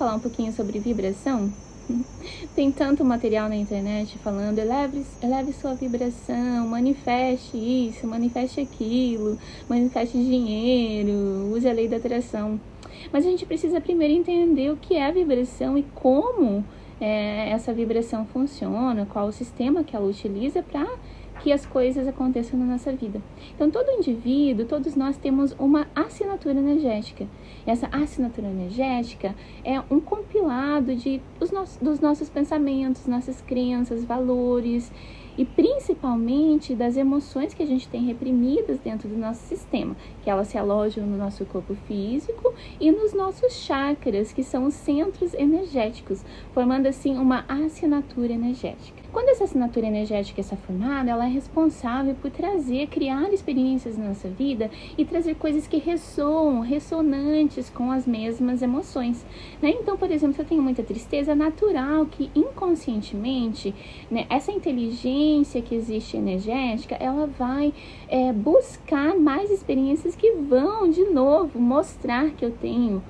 falar um pouquinho sobre vibração? Tem tanto material na internet falando, eleve sua vibração, manifeste isso, manifeste aquilo, manifeste dinheiro, use a lei da atração. Mas a gente precisa primeiro entender o que é a vibração e como essa vibração funciona, qual o sistema que ela utiliza para que as coisas aconteçam na nossa vida. Então, todo indivíduo, todos nós temos uma assinatura energética. Essa assinatura energética é um compilado dos nossos pensamentos, nossas crenças, valores e principalmente das emoções que a gente tem reprimidas dentro do nosso sistema, que elas se alojam no nosso corpo físico e nos nossos chakras, que são os centros energéticos, formando assim uma assinatura energética. Quando essa assinatura energética está formada, ela é responsável por criar experiências na nossa vida e trazer coisas que ressoam, ressonantes com as mesmas emoções, né? Então, por exemplo, se eu tenho muita tristeza, é natural que inconscientemente, né, essa inteligência que existe energética, ela vai buscar mais experiências que vão, de novo, mostrar que eu tenho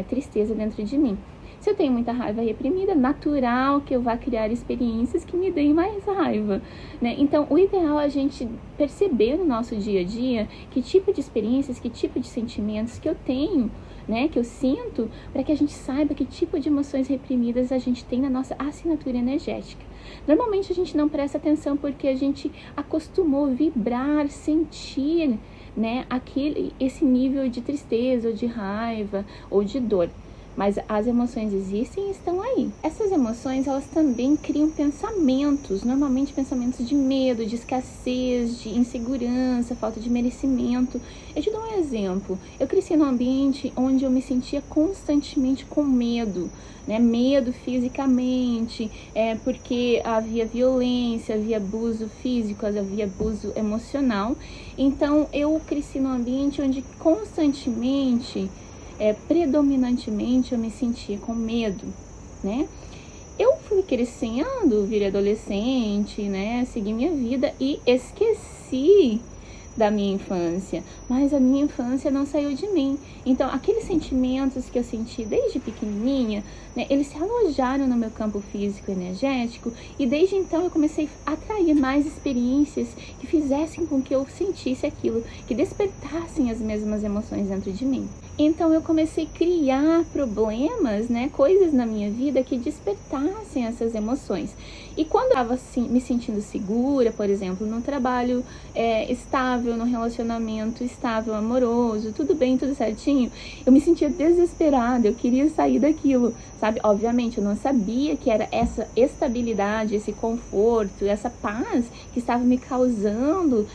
tristeza dentro de mim. Se eu tenho muita raiva reprimida, natural que eu vá criar experiências que me deem mais raiva, né? Então, o ideal é a gente perceber no nosso dia a dia que tipo de experiências, que tipo de sentimentos que eu tenho, né? Que eu sinto, para que a gente saiba que tipo de emoções reprimidas a gente tem na nossa assinatura energética. Normalmente a gente não presta atenção porque a gente acostumou vibrar, sentir, né? Esse nível de tristeza, ou de raiva, ou de dor. Mas as emoções existem e estão aí. Essas emoções, elas também criam pensamentos, normalmente pensamentos de medo, de escassez, de insegurança, falta de merecimento. Eu te dou um exemplo. Eu cresci num ambiente onde eu me sentia constantemente com medo, né? Medo fisicamente, porque havia violência, havia abuso físico, havia abuso emocional. Então, eu cresci num ambiente onde constantemente... predominantemente eu me sentia com medo, né? Eu fui crescendo, virei adolescente, né? Segui minha vida e esqueci da minha infância, mas a minha infância não saiu de mim. Então, aqueles sentimentos que eu senti desde pequenininha, né, eles se alojaram no meu campo físico e energético, e desde então eu comecei a atrair mais experiências que fizessem com que eu sentisse aquilo, que despertassem as mesmas emoções dentro de mim. Então eu comecei a criar problemas, né, coisas na minha vida que despertassem essas emoções. E quando eu estava assim, me sentindo segura, por exemplo, num trabalho estável, num relacionamento estável, amoroso, tudo bem, tudo certinho, eu me sentia desesperada, eu queria sair daquilo, sabe? Obviamente eu não sabia que era essa estabilidade, esse conforto, essa paz que estava me causando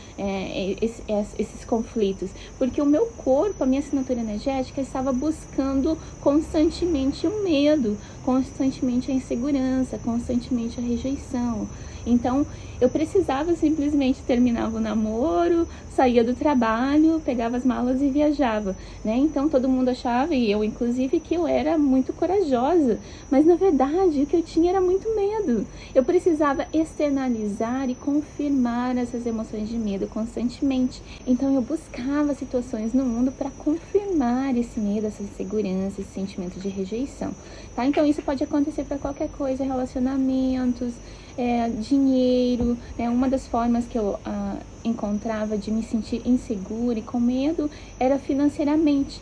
esses conflitos, porque o meu corpo, a minha assinatura energética estava buscando constantemente o medo, constantemente a insegurança, constantemente a rejeição. Então, eu precisava simplesmente terminar o namoro, saía do trabalho, pegava as malas e viajava, né? Então, todo mundo achava, e eu inclusive, que eu era muito corajosa, mas na verdade o que eu tinha era muito medo. Eu precisava externalizar e confirmar essas emoções de medo constantemente. Então, eu buscava situações no mundo para confirmar esse medo, essa insegurança, esse sentimento de rejeição, tá? Então, isso pode acontecer para qualquer coisa, relacionamentos, dinheiro, né? Uma das formas que eu encontrava de me sentir insegura e com medo era financeiramente.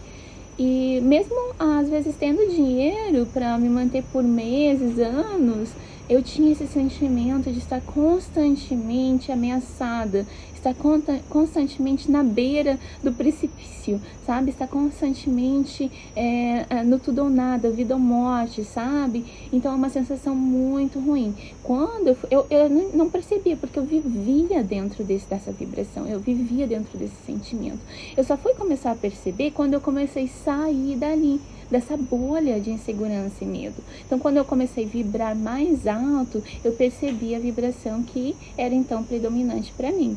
E mesmo às vezes tendo dinheiro para me manter por meses, anos, eu tinha esse sentimento de estar constantemente ameaçada, estar constantemente na beira do precipício, sabe? Estar constantemente no tudo ou nada, vida ou morte, sabe? Então é uma sensação muito ruim. Quando eu não percebia, porque eu vivia dentro dessa vibração, eu vivia dentro desse sentimento. Eu só fui começar a perceber quando eu comecei a sair dali, dessa bolha de insegurança e medo. Então, quando eu comecei a vibrar mais alto, eu percebi a vibração que era então predominante para mim.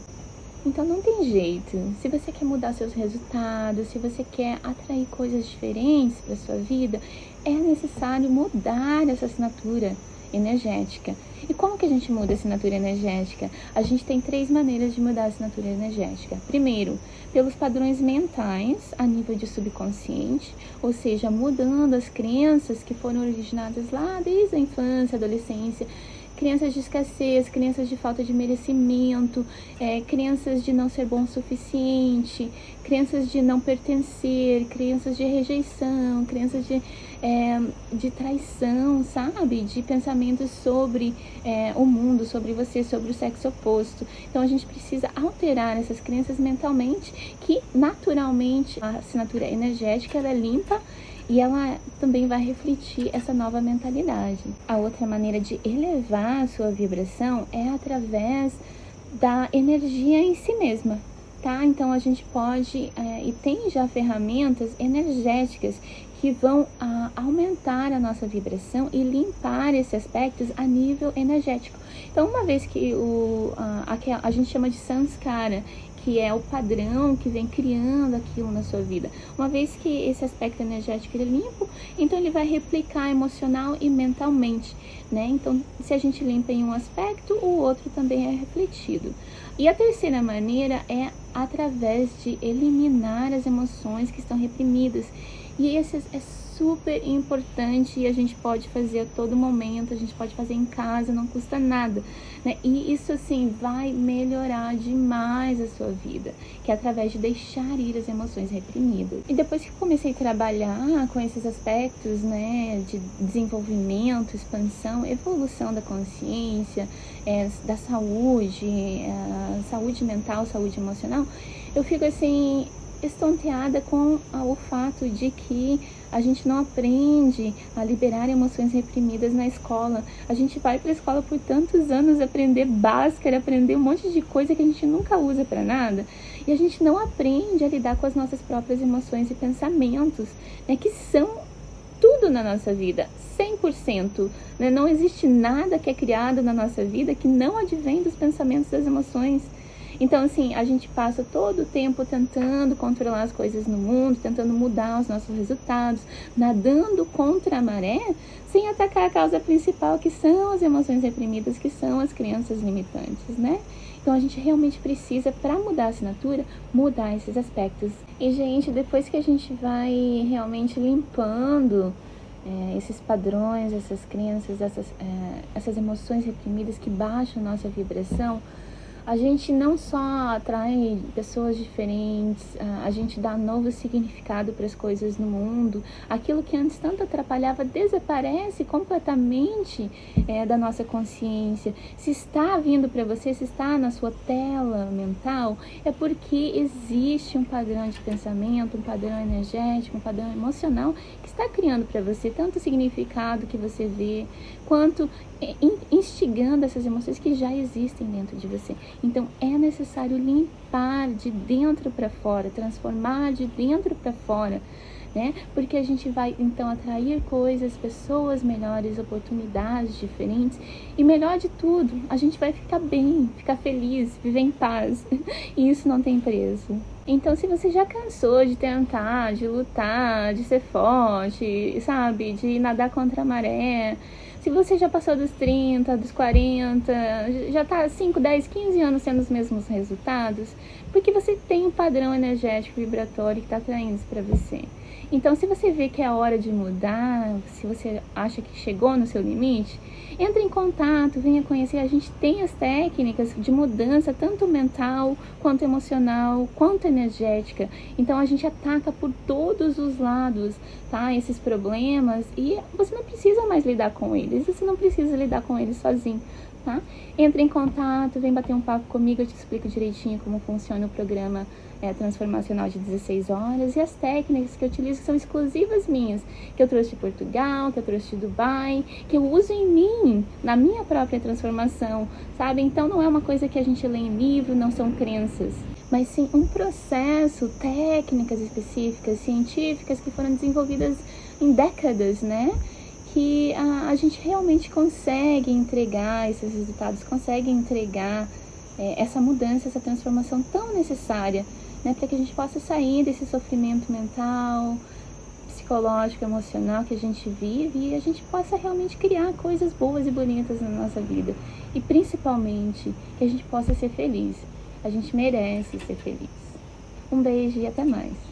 Então, não tem jeito. Se você quer mudar seus resultados, se você quer atrair coisas diferentes para sua vida, é necessário mudar essa assinatura. energética. E como que a gente muda a assinatura energética? A gente tem 3 maneiras de mudar a assinatura energética. Primeiro, pelos padrões mentais a nível de subconsciente, ou seja, mudando as crenças que foram originadas lá desde a infância, adolescência, crenças de escassez, crenças de falta de merecimento, crenças de não ser bom o suficiente, crenças de não pertencer, crenças de rejeição, crenças de traição, sabe? De pensamentos sobre o mundo, sobre você, sobre o sexo oposto. Então a gente precisa alterar essas crenças mentalmente, que naturalmente a assinatura energética ela é limpa e ela também vai refletir essa nova mentalidade. A outra maneira de elevar a sua vibração é através da energia em si mesma, tá? Então a gente pode, e tem já ferramentas energéticas que vão aumentar a nossa vibração e limpar esses aspectos a nível energético. Então, uma vez que a gente chama de samskara, que é o padrão que vem criando aquilo na sua vida. Uma vez que esse aspecto energético ele é limpo, então ele vai replicar emocional e mentalmente, né? Então, se a gente limpa em um aspecto, o outro também é refletido. E a terceira maneira é através de eliminar as emoções que estão reprimidas. E esse é super importante e a gente pode fazer a todo momento, a gente pode fazer em casa, não custa nada, né? E isso, assim, vai melhorar demais a sua vida, que é através de deixar ir as emoções reprimidas. E depois que comecei a trabalhar com esses aspectos, né, de desenvolvimento, expansão, evolução da consciência, da saúde, saúde mental, saúde emocional, eu fico, assim, estonteada com o fato de que a gente não aprende a liberar emoções reprimidas na escola. A gente vai para a escola por tantos anos aprender Bhaskara, aprender um monte de coisa que a gente nunca usa para nada, e a gente não aprende a lidar com as nossas próprias emoções e pensamentos, né, que são tudo na nossa vida, 100%, né? Não existe nada que é criado na nossa vida que não advém dos pensamentos, das emoções. Então, assim, a gente passa todo o tempo tentando controlar as coisas no mundo, tentando mudar os nossos resultados, nadando contra a maré, sem atacar a causa principal, que são as emoções reprimidas, que são as crenças limitantes, né? Então, a gente realmente precisa, para mudar a assinatura, mudar esses aspectos. E, gente, depois que a gente vai realmente limpando esses padrões, essas crenças, essas emoções reprimidas que baixam a nossa vibração, a gente não só atrai pessoas diferentes, a gente dá novo significado para as coisas no mundo. Aquilo que antes tanto atrapalhava desaparece completamente da nossa consciência. Se está vindo para você, se está na sua tela mental, é porque existe um padrão de pensamento, um padrão energético, um padrão emocional que está criando para você tanto significado que você vê, quanto instigando essas emoções que já existem dentro de você. Então é necessário limpar de dentro para fora, transformar de dentro para fora, né? Porque a gente vai então atrair coisas, pessoas melhores, oportunidades diferentes, e melhor de tudo, a gente vai ficar bem, ficar feliz, viver em paz. E isso não tem preço. Então, se você já cansou de tentar, de lutar, de ser forte, sabe, de nadar contra a maré, se você já passou dos 30, dos 40, já tá 5, 10, 15 anos sendo os mesmos resultados, porque você tem um padrão energético vibratório que está atraindo isso para você. Então, se você vê que é a hora de mudar, se você acha que chegou no seu limite, entre em contato, venha conhecer. A gente tem as técnicas de mudança, tanto mental, quanto emocional, quanto energética. Então, a gente ataca por todos os lados, tá? Esses problemas, e você não precisa mais lidar com eles, você não precisa lidar com eles sozinho, tá? Entre em contato, vem bater um papo comigo, eu te explico direitinho como funciona o programa transformacional de 16 horas, e as técnicas que eu utilizo são exclusivas minhas, que eu trouxe de Portugal, que eu trouxe de Dubai, que eu uso em mim, na minha própria transformação, sabe? Então não é uma coisa que a gente lê em livro, não são crenças, mas sim um processo, técnicas específicas, científicas, que foram desenvolvidas em décadas, né? Que a gente realmente consegue entregar esses resultados, consegue entregar essa mudança, essa transformação tão necessária, né, para que a gente possa sair desse sofrimento mental, psicológico, emocional que a gente vive e a gente possa realmente criar coisas boas e bonitas na nossa vida. E principalmente que a gente possa ser feliz. A gente merece ser feliz. Um beijo e até mais.